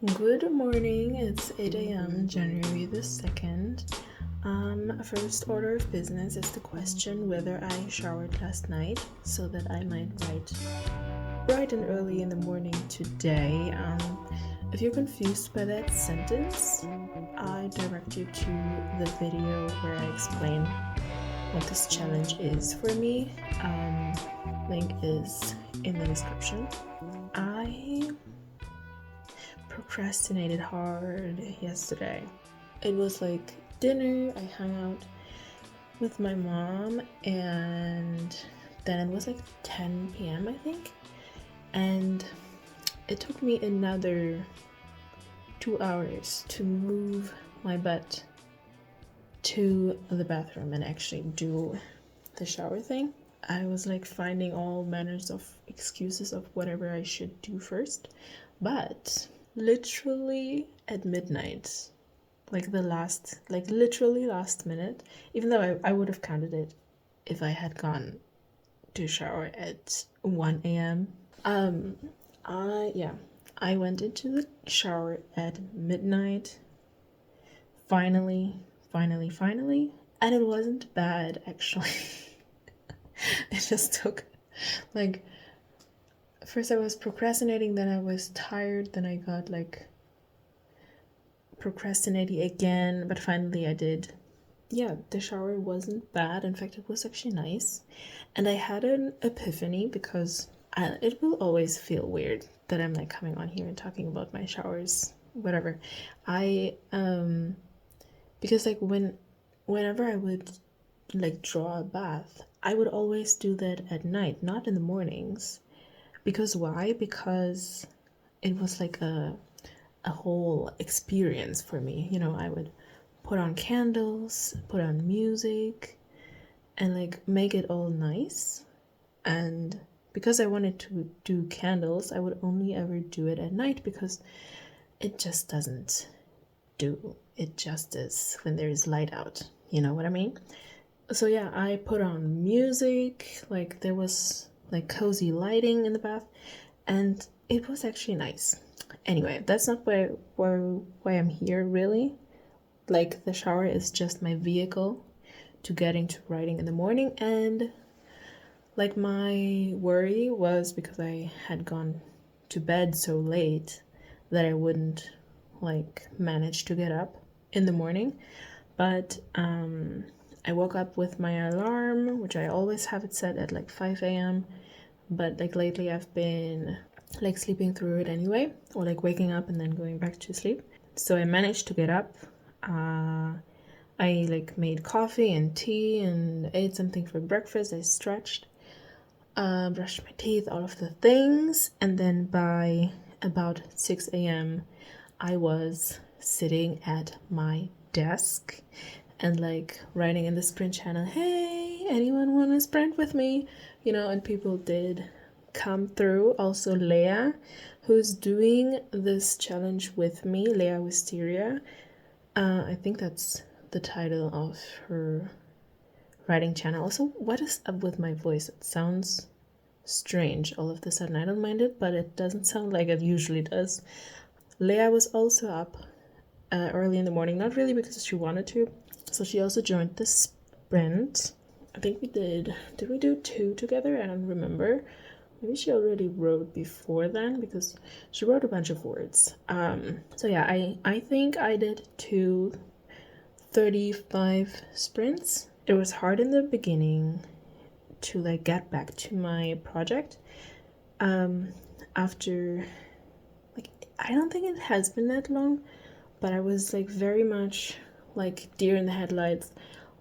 Good morning, it's 8 a.m., January the 2nd. First order of business is to question whether I showered last night so that I might write bright and early in the morning today. If you're confused by that sentence, I direct you to the video where I explain what this challenge is for me. Link is in the description. I procrastinated hard yesterday. It was like dinner, I hung out with my mom, and then it was like 10 p.m. I think, and it took me another 2 hours to move my butt to the bathroom and actually do the shower thing. I was like finding all manners of excuses of whatever I should do first, but literally at midnight, like literally last minute, even though I would have counted it if I had gone to shower at 1 a.m. I went into the shower at midnight. Finally, and it wasn't bad actually. It just took like, first I was procrastinating, then I was tired, then I got like procrastinating again, but finally I did. Yeah, the shower wasn't bad. In fact, it was actually nice. And I had an epiphany because it will always feel weird that I'm like coming on here and talking about my showers, whatever. Because like whenever I would like draw a bath, I would always do that at night, not in the mornings. Because why? Because it was like a whole experience for me. You know, I would put on candles, put on music, and like make it all nice. And because I wanted to do candles, I would only ever do it at night because it just doesn't do it justice when there is light out. You know what I mean? So yeah, I put on music, like there was like cozy lighting in the bath, and it was actually nice. Anyway, that's not why I'm here really. Like the shower is just my vehicle to getting to writing in the morning, and like my worry was because I had gone to bed so late that I wouldn't like manage to get up in the morning. But I woke up with my alarm, which I always have it set at like 5 a.m. But like lately I've been like sleeping through it anyway, or like waking up and then going back to sleep. So I managed to get up. I like made coffee and tea and ate something for breakfast. I stretched, brushed my teeth, all of the things, and then by about 6 a.m. I was sitting at my desk and like writing in the sprint channel, hey, anyone want to sprint with me? You know, and people did come through. Also Leah, who's doing this challenge with me, Leah Wisteria. I think that's the title of her writing channel. Also, what is up with my voice? It sounds strange all of a sudden. I don't mind it, but it doesn't sound like it usually does. Leah was also up early in the morning, not really because she wanted to. So she also joined the sprint. I think we did we do 2 together? I don't remember. Maybe she already wrote before then because she wrote a bunch of words. So yeah, I think I did 2:35 sprints. It was hard in the beginning to like get back to my project. After like, I don't think it has been that long, but I was like very much like deer in the headlights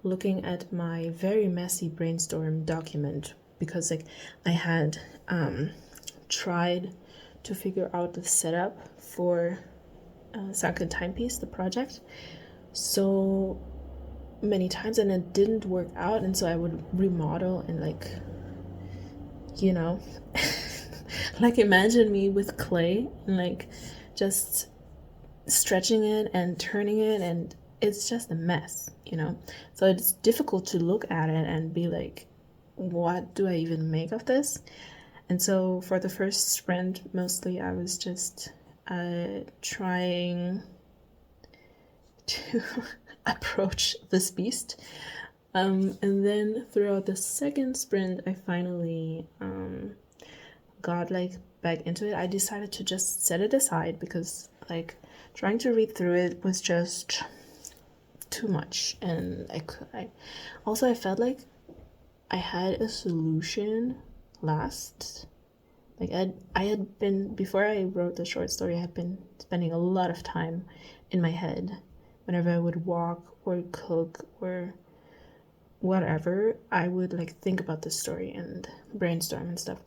looking at my very messy brainstorm document because like I had tried to figure out the setup for Sunken Timepiece, the project, so many times, and it didn't work out, and so I would remodel and like, you know, like imagine me with clay and like just stretching it and turning it, and it's just a mess, you know. So it's difficult to look at it and be like, what do I even make of this? And so for the first sprint, mostly I was just trying to approach this beast. And then throughout the second sprint, I finally got like back into it. I decided to just set it aside because like trying to read through it was just too much, and I also I felt like I had a solution last. Like I had been, before I wrote the short story, I had been spending a lot of time in my head whenever I would walk or cook or whatever. I would like think about the story and brainstorm and stuff.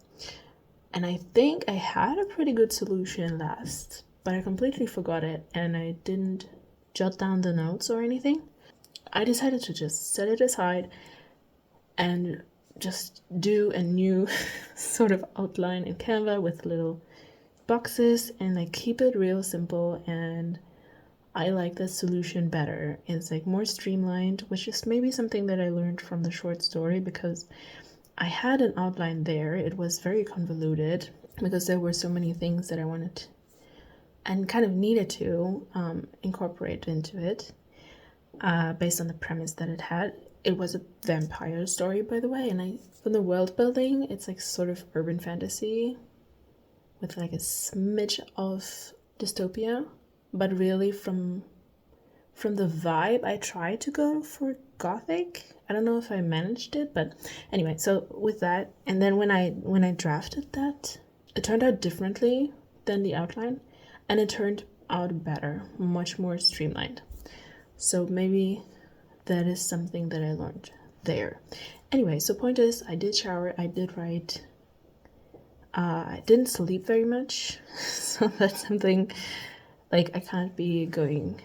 And I think I had a pretty good solution last, but I completely forgot it and I didn't jot down the notes or anything. I decided to just set it aside and just do a new sort of outline in Canva with little boxes and like keep it real simple. And I like that solution better. It's like more streamlined, which is maybe something that I learned from the short story, because I had an outline there. It was very convoluted because there were so many things that I wanted and kind of needed to incorporate into it based on the premise that it had. It was a vampire story, by the way, and from the world building, it's like sort of urban fantasy with like a smidge of dystopia, but really from the vibe, I tried to go for gothic. I don't know if I managed it, but anyway, so with that, and then when I drafted that, it turned out differently than the outline, and it turned out better, much more streamlined. So maybe that is something that I learned there. Anyway, so point is, I did shower, I did write. I didn't sleep very much, so that's something, like I can't be going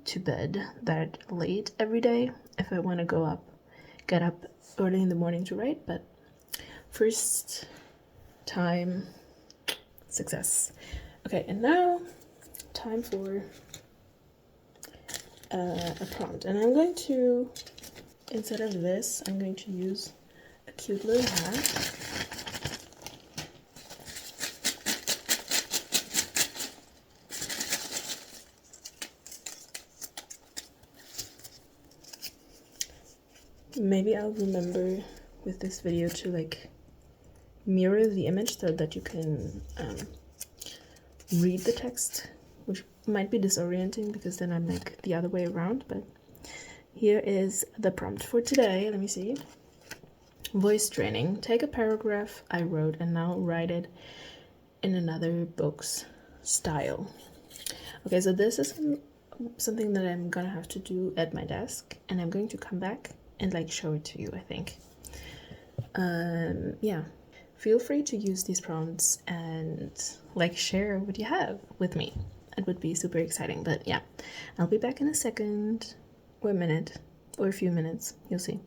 to bed that late every day if I want to get up early in the morning to write. But first time success. Okay, and now time for a prompt, and I'm going to, instead of this, I'm going to use a cute little hat. Maybe I'll remember with this video to like mirror the image so that you can read the text, which might be disorienting because then I'm like the other way around. But here is the prompt for today. Let me see. Voice training. Take a paragraph I wrote and now write it in another book's style. Okay, so this is something that I'm gonna have to do at my desk, and I'm going to come back and like show it to you, I think. Yeah, feel free to use these prompts and like share what you have with me. It would be super exciting. But yeah, I'll be back in a second or a minute or a few minutes, you'll see.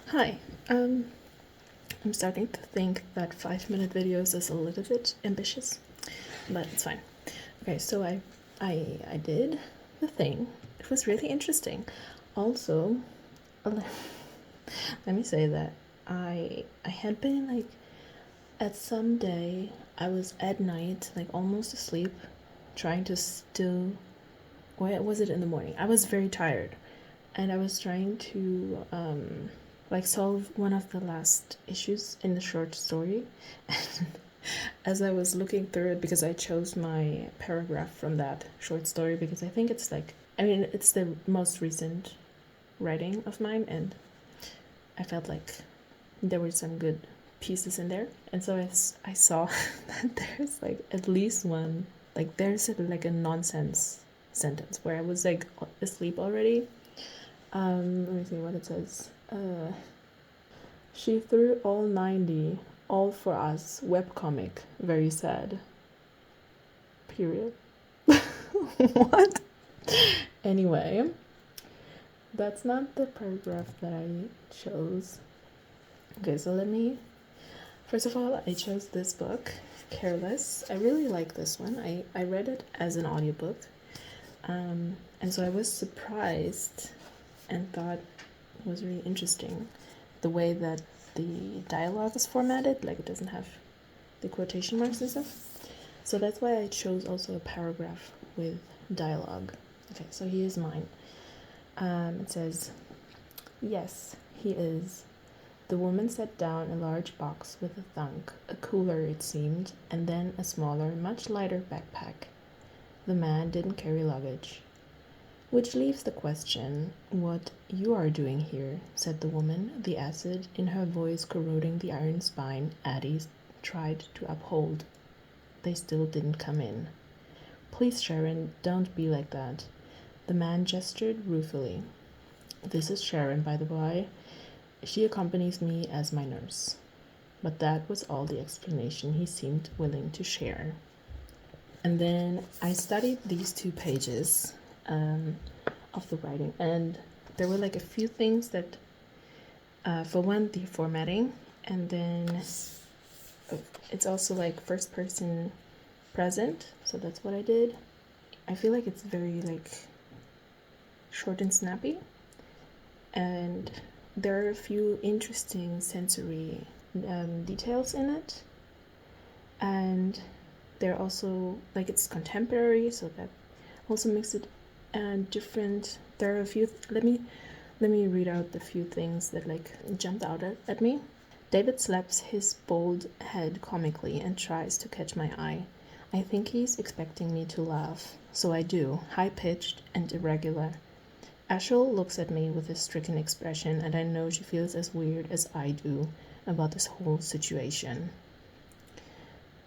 Hi. I'm starting to think that 5-minute videos is a little bit ambitious, but it's fine. Okay, so I did the thing. It was really interesting. Also, let me say that I had been like, at some day I was at night, like almost asleep, trying to still, or was it in the morning? I was very tired, and I was trying to like solve one of the last issues in the short story. As I was looking through it, because I chose my paragraph from that short story because I think it's like, I mean, it's the most recent writing of mine, and I felt like there were some good pieces in there. And so I saw that there's like at least one, like there's like a nonsense sentence where I was like asleep already. Let me see what it says. She threw all 90, all for us, webcomic, very sad. Period. What? Anyway, that's not the paragraph that I chose. Okay, so first of all, I chose this book, Careless. I really like this one. I read it as an audiobook. And so I was surprised and thought it was really interesting the way that the dialogue is formatted, like it doesn't have the quotation marks and stuff. So that's why I chose also a paragraph with dialogue. Okay, so here's mine. It says, "Yes, he is." The woman set down a large box with a thunk, a cooler it seemed, and then a smaller, much lighter backpack. The man didn't carry luggage. "Which leaves the question what you are doing here," said the woman, the acid in her voice corroding the iron spine Addie tried to uphold. They still didn't come in. "Please, Sharon, don't be like that." The man gestured ruefully. "This is Sharon, by the by. She accompanies me as my nurse." But that was all the explanation he seemed willing to share. And then I studied these 2 pages of the writing, and there were like a few things that, for one, the formatting, and then it's also like first person present, so that's what I did. I feel like it's very like short and snappy, and there are a few interesting sensory details in it, and they're also like it's contemporary, so that also makes it different. There are a few let me read out the few things that like jumped out at me. David slaps his bald head comically and tries to catch my eye. I think he's expecting me to laugh, so I do, high-pitched and irregular. Ashel looks at me with a stricken expression, and I know she feels as weird as I do about this whole situation.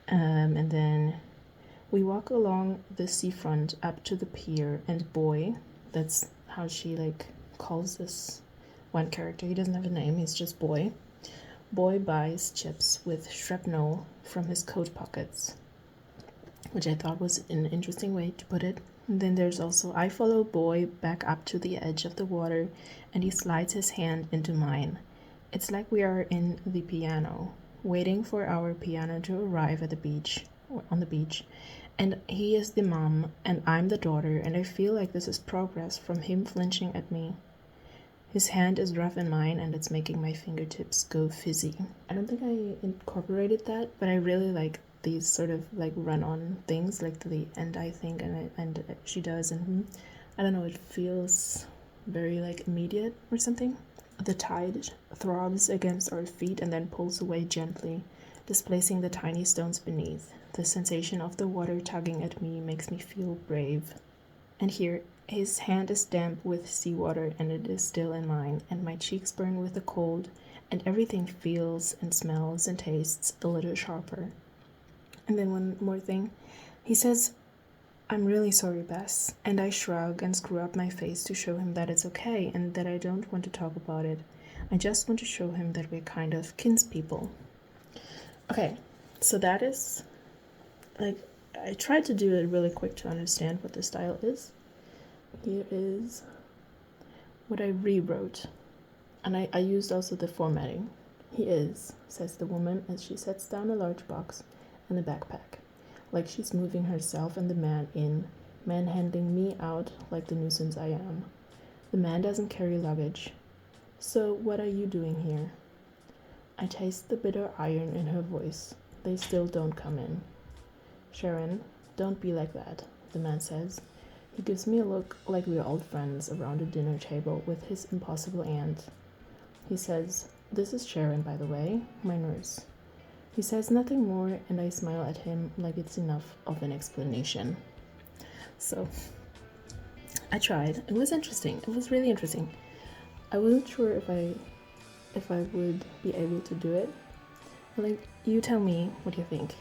And then we walk along the seafront up to the pier, and Boy, that's how she like calls this one character, he doesn't have a name, he's just Boy. Boy buys chips with shrapnel from his coat pockets, which I thought was an interesting way to put it. And then there's also, I follow Boy back up to the edge of the water, and he slides his hand into mine. It's like we are in the piano, waiting for our piano to arrive at the beach, on the beach. And he is the mom, and I'm the daughter, and I feel like this is progress from him flinching at me. His hand is rough in mine, and it's making my fingertips go fizzy. I don't think I incorporated that, but I really like these sort of like run-on things, like the "and I think" and "she does," and I don't know, it feels very like immediate or something. The tide throbs against our feet and then pulls away gently, displacing the tiny stones beneath. The sensation of the water tugging at me makes me feel brave. And here, his hand is damp with seawater, and it is still in mine, and my cheeks burn with the cold, and everything feels and smells and tastes a little sharper. And then one more thing. He says, "I'm really sorry, Bess," and I shrug and screw up my face to show him that it's okay and that I don't want to talk about it. I just want to show him that we're kind of kinspeople. Okay, so that is, like, I tried to do it really quick to understand what the style is. Here is what I rewrote, and I used also the formatting. "He is," says the woman as she sets down a large box and a backpack, like she's moving herself and the man in, manhandling me out like the nuisance I am. The man doesn't carry luggage. "So what are you doing here?" I taste the bitter iron in her voice. They still don't come in. "Sharon, don't be like that," the man says. He gives me a look like we're old friends around a dinner table with his impossible aunt. He says, "This is Sharon, by the way, my nurse." He says nothing more, and I smile at him like it's enough of an explanation. So, I tried. It was interesting. It was really interesting. I wasn't sure if I would be able to do it. Like, you tell me what you think.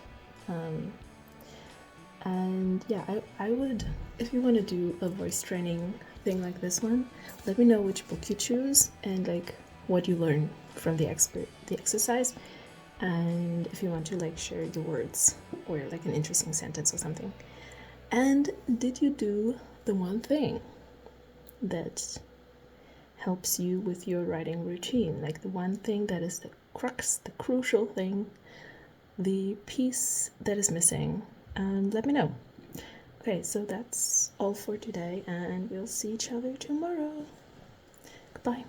And yeah, I would, if you want to do a voice training thing like this one, let me know which book you choose and like what you learn from the exercise, and if you want to like share the words or like an interesting sentence or something. And did you do the one thing that helps you with your writing routine, like the one thing that is the crux, the crucial thing, the piece that is missing? And let me know. Okay, so that's all for today, and we'll see each other tomorrow. Goodbye.